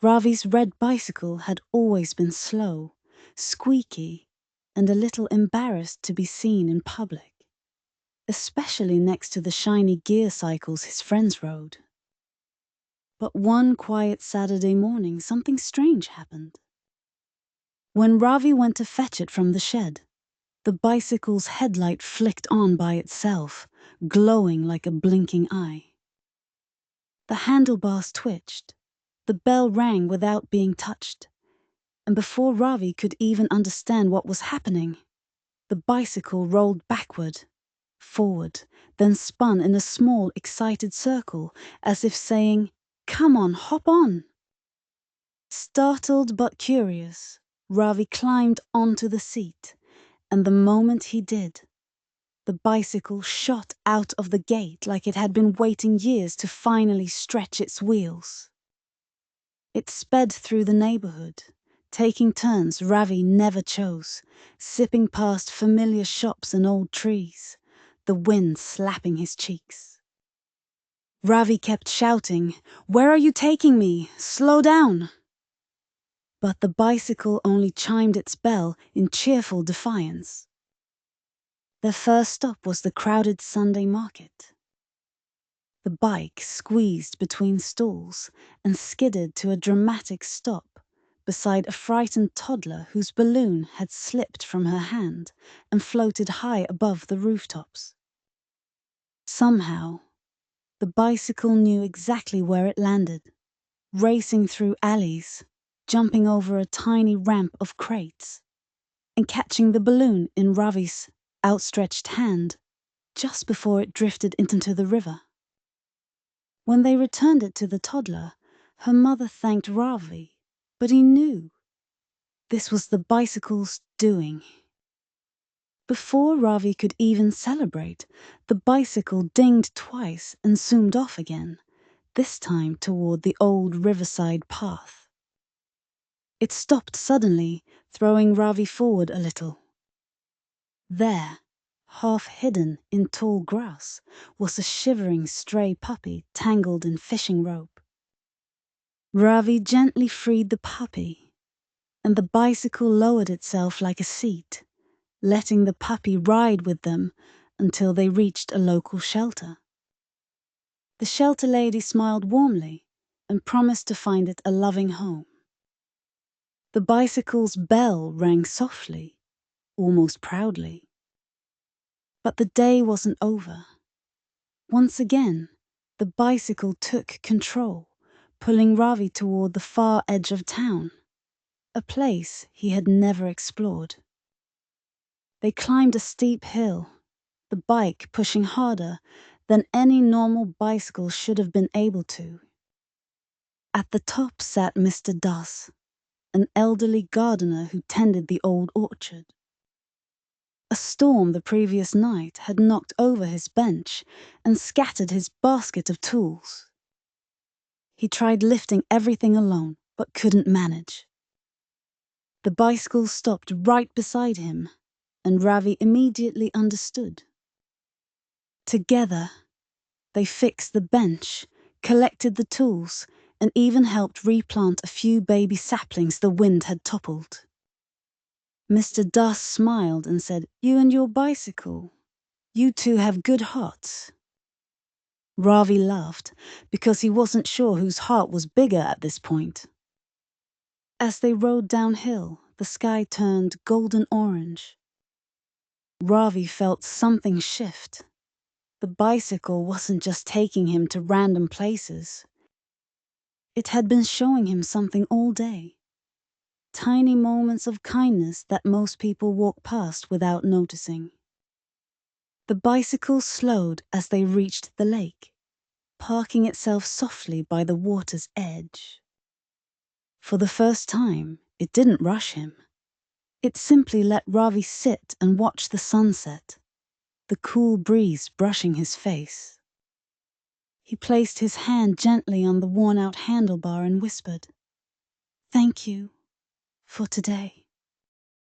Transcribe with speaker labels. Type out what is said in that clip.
Speaker 1: Ravi's red bicycle had always been slow, squeaky, and a little embarrassed to be seen in public, especially next to the shiny gear cycles his friends rode. But one quiet Saturday morning, something strange happened. When Ravi went to fetch it from the shed, the bicycle's headlight flicked on by itself, glowing like a blinking eye. The handlebars twitched, the bell rang without being touched, and before Ravi could even understand what was happening, the bicycle rolled backward, forward, then spun in a small, excited circle, as if saying, "Come on, hop on." Startled but curious, Ravi climbed onto the seat, and the moment he did, the bicycle shot out of the gate like it had been waiting years to finally stretch its wheels. It sped through the neighborhood, taking turns Ravi never chose, zipping past familiar shops and old trees, the wind slapping his cheeks. Ravi kept shouting, "Where are you taking me? Slow down!" But the bicycle only chimed its bell in cheerful defiance. Their first stop was the crowded Sunday market. The bike squeezed between stalls and skidded to a dramatic stop beside a frightened toddler whose balloon had slipped from her hand and floated high above the rooftops. Somehow, the bicycle knew exactly where it landed, racing through alleys, jumping over a tiny ramp of crates, and catching the balloon in Ravi's outstretched hand just before it drifted into the river. When they returned it to the toddler, her mother thanked Ravi, but he knew this was the bicycle's doing. Before Ravi could even celebrate, the bicycle dinged twice and zoomed off again, this time toward the old riverside path. It stopped suddenly, throwing Ravi forward a little. There, half hidden in tall grass, was a shivering stray puppy tangled in fishing rope. Ravi gently freed the puppy, and the bicycle lowered itself like a seat, letting the puppy ride with them until they reached a local shelter. The shelter lady smiled warmly and promised to find it a loving home. The bicycle's bell rang softly, almost proudly. But the day wasn't over. Once again, the bicycle took control, pulling Ravi toward the far edge of town, a place he had never explored. They climbed a steep hill, the bike pushing harder than any normal bicycle should have been able to. At the top sat Mr. Das, an elderly gardener who tended the old orchard. A storm the previous night had knocked over his bench and scattered his basket of tools. He tried lifting everything alone, but couldn't manage. The bicycle stopped right beside him, and Ravi immediately understood. Together, they fixed the bench, collected the tools, and even helped replant a few baby saplings the wind had toppled. Mr. Das smiled and said, "You and your bicycle, you two have good hearts." Ravi laughed because he wasn't sure whose heart was bigger at this point. As they rode downhill, the sky turned golden orange. Ravi felt something shift. The bicycle wasn't just taking him to random places. It had been showing him something all day. Tiny moments of kindness that most people walk past without noticing. The bicycle slowed as they reached the lake, parking itself softly by the water's edge. For the first time, it didn't rush him. It simply let Ravi sit and watch the sunset, the cool breeze brushing his face. He placed his hand gently on the worn-out handlebar and whispered, "Thank you for today."